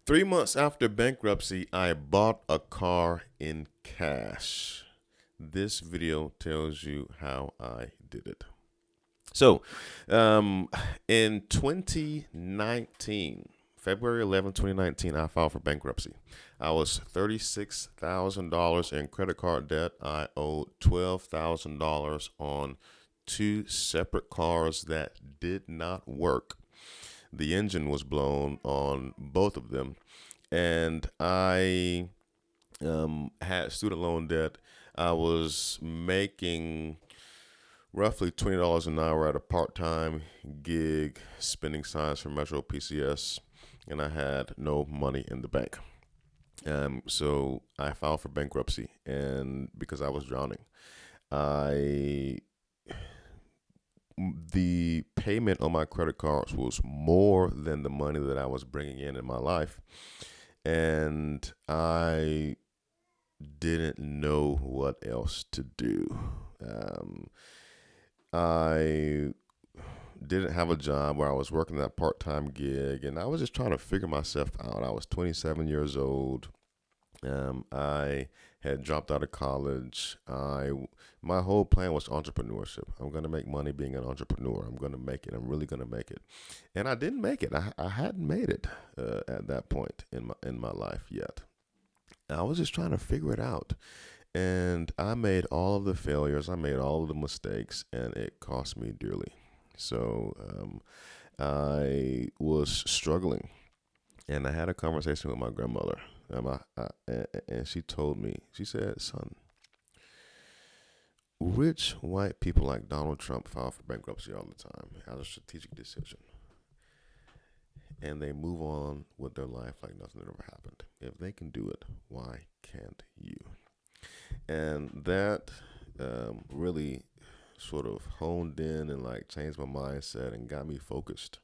3 months after bankruptcy, I bought a car in cash. This video tells you how I did it. So, um, in 2019, February 11, 2019, I filed for bankruptcy. I was $36,000 in credit card debt. I owed $12,000 on two separate cars that did not work. The engine was blown on both of them, and I had student loan debt. I was making roughly $20 an hour at a part-time gig, spinning signs for Metro PCS, and I had no money in the bank. So I filed for bankruptcy, and because I was drowning, I the payment on my credit cards was more than the money that I was bringing in my life, and I didn't know what else to do. Um, I didn't have a job where I was working that part time gig, and I was just trying to figure myself out. I was 27 years old. I had dropped out of college. My whole plan was entrepreneurship. I'm gonna make money being an entrepreneur. I'm gonna make it. I'm really gonna make it, and I didn't make it. I hadn't made it at that point in my life yet. I was just trying to figure it out. And I made all of the failures, I made all of the mistakes, and it cost me dearly. So I was struggling, and I had a conversation with my grandmother. And she told me, she said, "Son, rich white people like Donald Trump file for bankruptcy all the time as a strategic decision, and they move on with their life like nothing had ever happened. If they can do it, why can't you?" And that really sort of honed in and like changed my mindset and got me focused.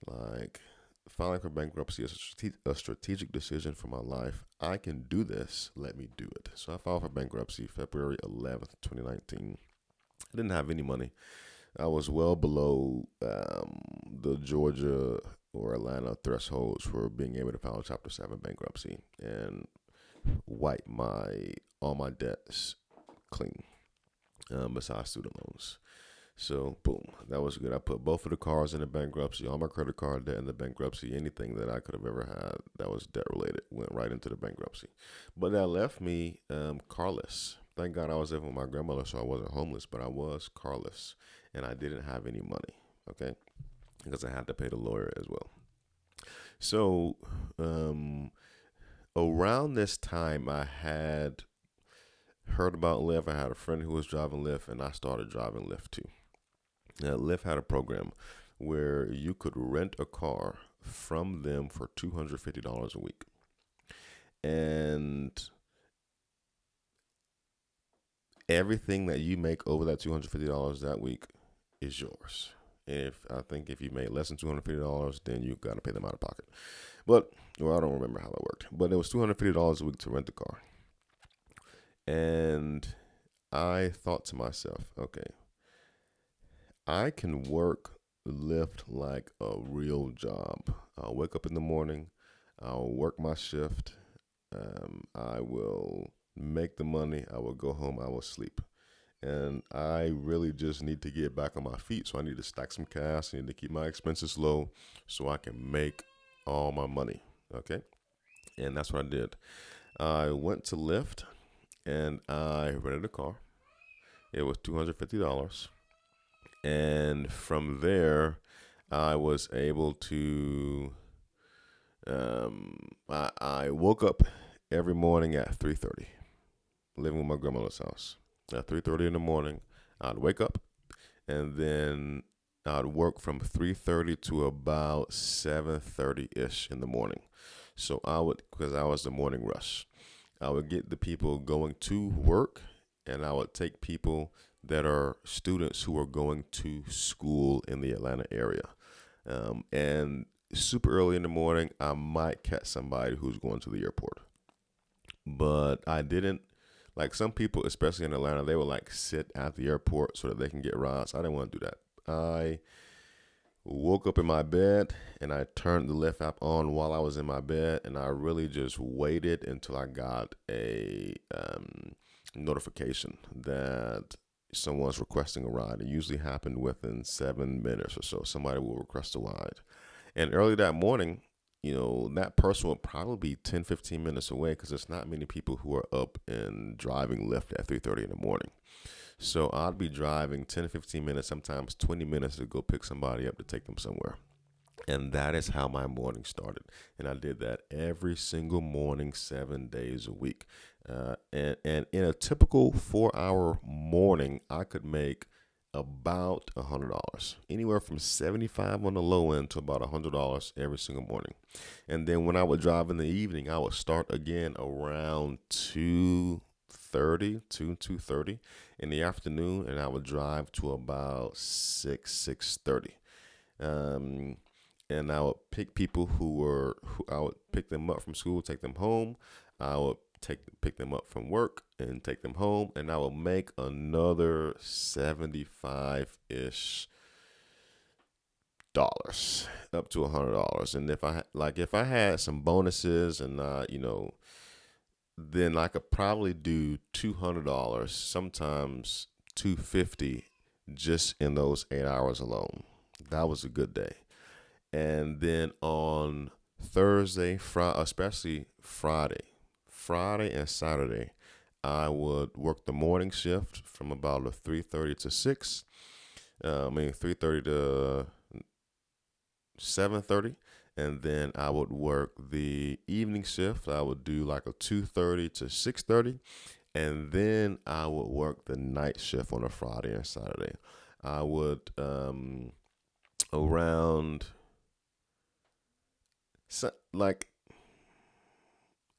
Like filing for bankruptcy is a strategic decision for my life. I can do this. Let me do it. So I filed for bankruptcy February 11th, 2019. I didn't have any money. I was well below the Georgia or Atlanta thresholds for being able to file Chapter 7 bankruptcy and wipe all my debts clean, besides student loans. So boom, that was good. I put both of the cars in the bankruptcy, all my credit card debt in the bankruptcy. Anything that I could have ever had that was debt related went right into the bankruptcy. But that left me carless. Thank God I was living with my grandmother, so I wasn't homeless, but I was carless, and I didn't have any money. Okay, because I had to pay the lawyer as well. So around this time, I had heard about Lyft. I had a friend who was driving Lyft, and I started driving Lyft too. Now, Lyft had a program where you could rent a car from them for $250 a week. And everything that you make over that $250 that week is yours. If you made less than $250, then you got to pay them out of pocket. But I don't remember how that worked. But it was $250 a week to rent the car. And I thought to myself, okay, I can work Lyft like a real job. I'll wake up in the morning, I'll work my shift, I will make the money, I will go home, I will sleep. And I really just need to get back on my feet. So I need to stack some cash, I need to keep my expenses low so I can make all my money. Okay? And that's what I did. I went to Lyft and I rented a car. It was $250. And from there, I was able to. I woke up every morning at 3:30, living with my grandmother's house. At 3:30 in the morning, I'd wake up, and then I'd work from 3:30 to about 7:30 ish in the morning. So because I was the morning rush, I would get the people going to work, and I would take people that are students who are going to school in the Atlanta area. And super early in the morning, I might catch somebody who's going to the airport. But I didn't, like some people, especially in Atlanta, they would like sit at the airport so that they can get rides. I didn't want to do that. I woke up in my bed and I turned the Lyft app on while I was in my bed, and I really just waited until I got a notification that someone's requesting a ride. It usually happened within 7 minutes or so. Somebody will request a ride. And early that morning, that person will probably be 10, 15 minutes away because there's not many people who are up and driving Lyft at 3:30 in the morning. So I'd be driving 10 to 15 minutes, sometimes 20 minutes to go pick somebody up to take them somewhere. And that is how my morning started. And I did that every single morning, 7 days a week. And in a typical 4 hour morning, I could make about $100, anywhere from 75 on the low end to about $100 every single morning. And then when I would drive in the evening, I would start again around 2:30 in the afternoon, and I would drive to about 6:30. Um, and I would pick people who I would pick them up from school, take them home. I would pick them up from work and take them home, and I would make another 75 ish dollars, up to $100. And if I had some bonuses and then I could probably do $200, sometimes 250, just in those 8 hours alone. That was a good day. And then on Thursday, Friday, especially Friday and Saturday, I would work the morning shift from about 3:30 to 6. 3:30 to 7:30, and then I would work the evening shift. I would do like a 2:30 to 6:30, and then I would work the night shift on a Friday and Saturday. I would around like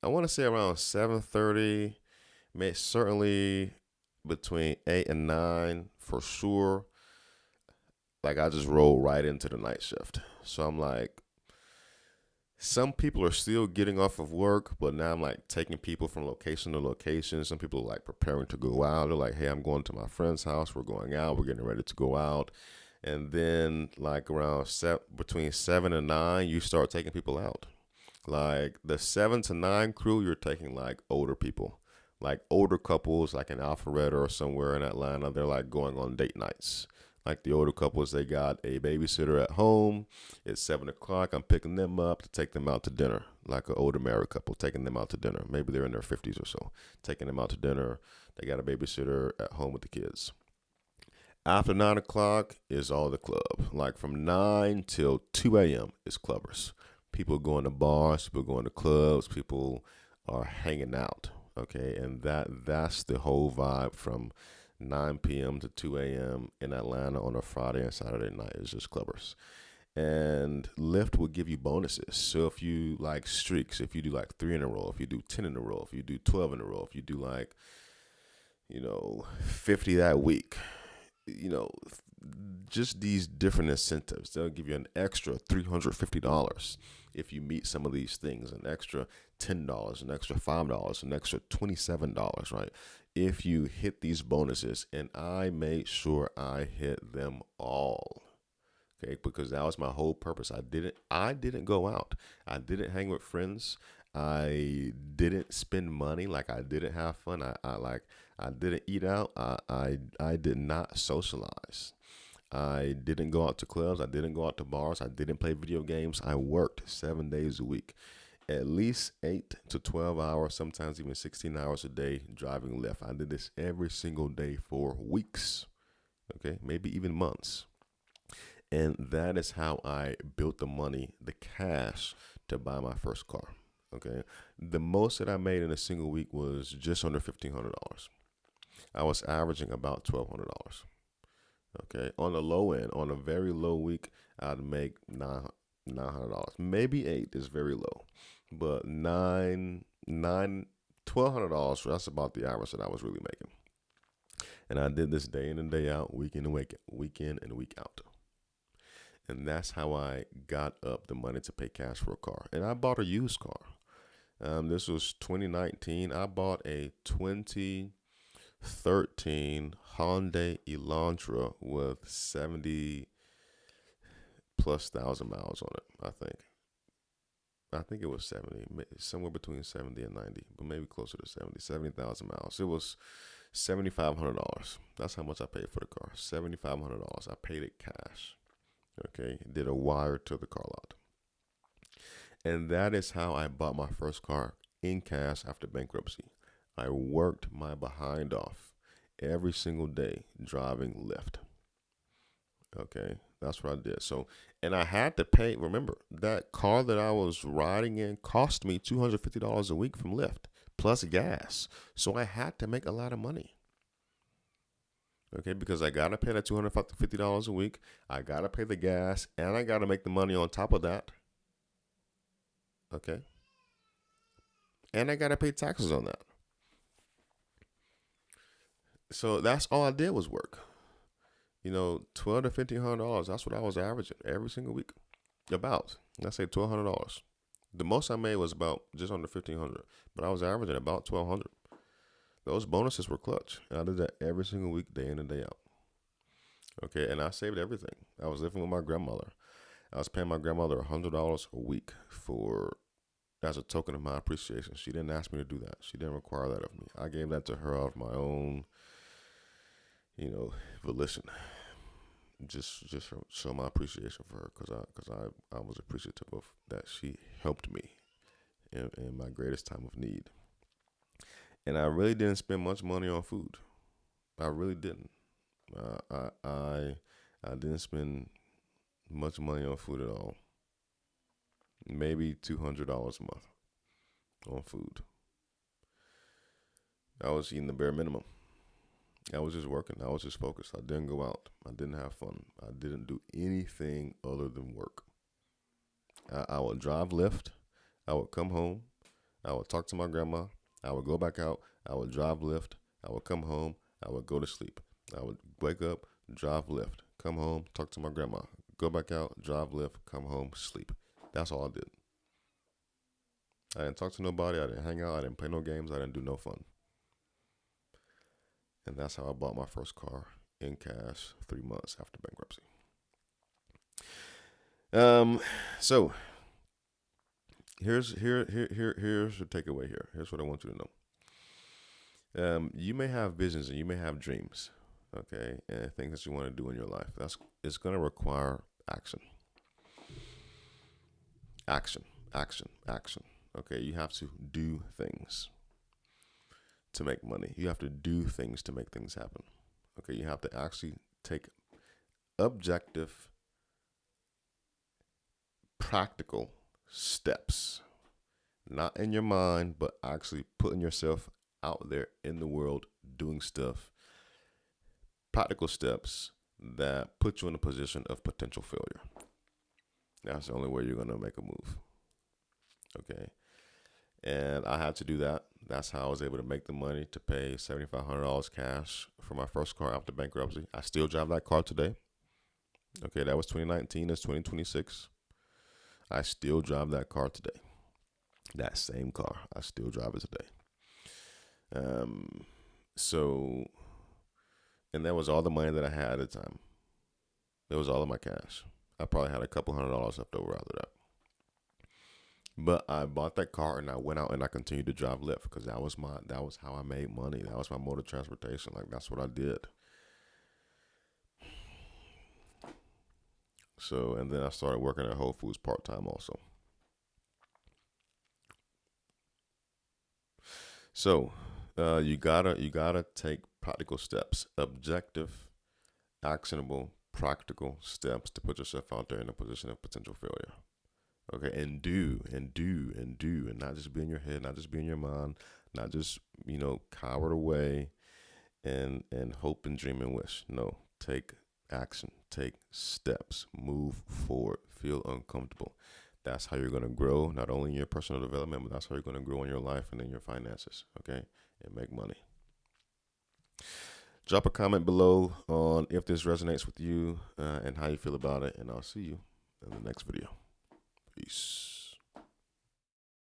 I want to say around 7:30, certainly between 8 and 9 for sure. Like I just roll right into the night shift. So I'm like, some people are still getting off of work, but now I'm like taking people from location to location. Some people are like preparing to go out. They're like, hey, I'm going to my friend's house. We're going out. We're getting ready to go out. And then like around between 7 and 9, you start taking people out. Like the 7 to 9 crew, you're taking like older people, like older couples, like in Alpharetta or somewhere in Atlanta. They're like going on date nights. Like the older couples, they got a babysitter at home. It's 7 o'clock. I'm picking them up to take them out to dinner. Like an older married couple, taking them out to dinner. Maybe they're in their 50s or so, taking them out to dinner. They got a babysitter at home with the kids. After 9 o'clock is all the club. Like from 9 till 2 a.m. is clubbers. People going to bars, people going to clubs, people are hanging out. Okay, and that's the whole vibe from 9 p.m. to 2 a.m. in Atlanta on a Friday and Saturday night. It's just clubbers. And Lyft will give you bonuses. So if you like streaks, if you do like 3 in a row, if you do 10 in a row, if you do 12 in a row, if you do like, 50 that week, just these different incentives. They'll give you an extra $350 if you meet some of these things, an extra $10, an extra $5, an extra $27, right? If you hit these bonuses, and I made sure I hit them all. Okay, because that was my whole purpose. I didn't go out. I didn't hang with friends. I didn't spend money. Like I didn't have fun. I didn't eat out. I did not socialize. I didn't go out to clubs. I didn't go out to bars. I didn't play video games. I worked 7 days a week, at least 8 to 12 hours, sometimes even 16 hours a day driving Lyft. I did this every single day for weeks, okay, maybe even months. And that is how I built the money, the cash to buy my first car. Okay. The most that I made in a single week was just under $1,500. I was averaging about $1,200. Okay. On the low end, on a very low week, I'd make $900. Maybe eight is very low, but $1,200. That's about the average that I was really making. And I did this day in and day out, week in and week in and week out. And that's how I got up the money to pay cash for a car. And I bought a used car. This was 2019. I bought a 2013 Hyundai Elantra with 70 plus 1,000 miles on it. I think it was 70, somewhere between 70 and 90, but maybe closer to 70,000 miles. It was $7,500. That's how much I paid for the car. $7,500. I paid it cash. Okay, did a wire to the car lot, and that is how I bought my first car in cash after bankruptcy. I worked my behind off every single day driving Lyft. Okay, that's what I did. So, and I had to pay. Remember, that car that I was riding in cost me $250 a week from Lyft plus gas. So I had to make a lot of money. Okay, because I gotta pay that $250 a week. I gotta pay the gas, and I gotta make the money on top of that. Okay, and I gotta pay taxes on that. So that's all I did was work. $1,200 to $1,500. That's what I was averaging every single week. About, let's say $1,200. The most I made was about just under $1,500, but I was averaging about $1,200. Those bonuses were clutch, and I did that every single week, day in and day out. Okay, and I saved everything. I was living with my grandmother. I was paying my grandmother $100 a week as a token of my appreciation. She didn't ask me to do that. She didn't require that of me. I gave that to her out of my own, volition. Just show my appreciation for her, because I was appreciative of that. She helped me in my greatest time of need. And I really didn't spend much money on food. I really didn't. I didn't spend much money on food at all. Maybe $200 a month on food. I was eating the bare minimum. I was just working. I was just focused. I didn't go out. I didn't have fun. I didn't do anything other than work. I would drive Lyft. I would come home. I would talk to my grandma. I would go back out. I would drive Lyft. I would come home. I would go to sleep. I would wake up, drive Lyft, come home, talk to my grandma, go back out, drive Lyft, come home, sleep. That's all I did. I didn't talk to nobody. I didn't hang out. I didn't play no games. I didn't do no fun. And that's how I bought my first car in cash 3 months after bankruptcy. So here's the takeaway here. Here's what I want you to know. You may have visions and you may have dreams, okay, and things that you want to do in your life. It's going to require action. Action. Okay, you have to do things to make money. You have to do things to make things happen. Okay, you have to actually take objective, practical steps, not in your mind, but actually putting yourself out there in the world, doing stuff, practical steps that put you in a position of potential failure. That's the only way you're going to make a move. Okay. And I had to do that. That's how I was able to make the money to pay $7,500 cash for my first car after bankruptcy. I still drive that car today. Okay, that was 2019. It's 2026. I still drive that car today. That same car, I still drive it today. And that was all the money that I had at the time. It was all of my cash. I probably had a couple $100 left over after that. But I bought that car and I went out and I continued to drive Lyft because that was how I made money. That was my mode of transportation. Like, that's what I did. So, and then I started working at Whole Foods part-time also. So, you gotta take practical steps, objective, actionable, practical steps to put yourself out there in a position of potential failure. Okay, and do, and not just be in your head, not just be in your mind, not just, cower away and hope and dream and wish. No, take action, take steps, move forward, feel uncomfortable. That's how you're going to grow, not only in your personal development, but that's how you're going to grow in your life and in your finances, okay, and make money. Drop a comment below on if this resonates with you and how you feel about it, and I'll see you in the next video. Peace.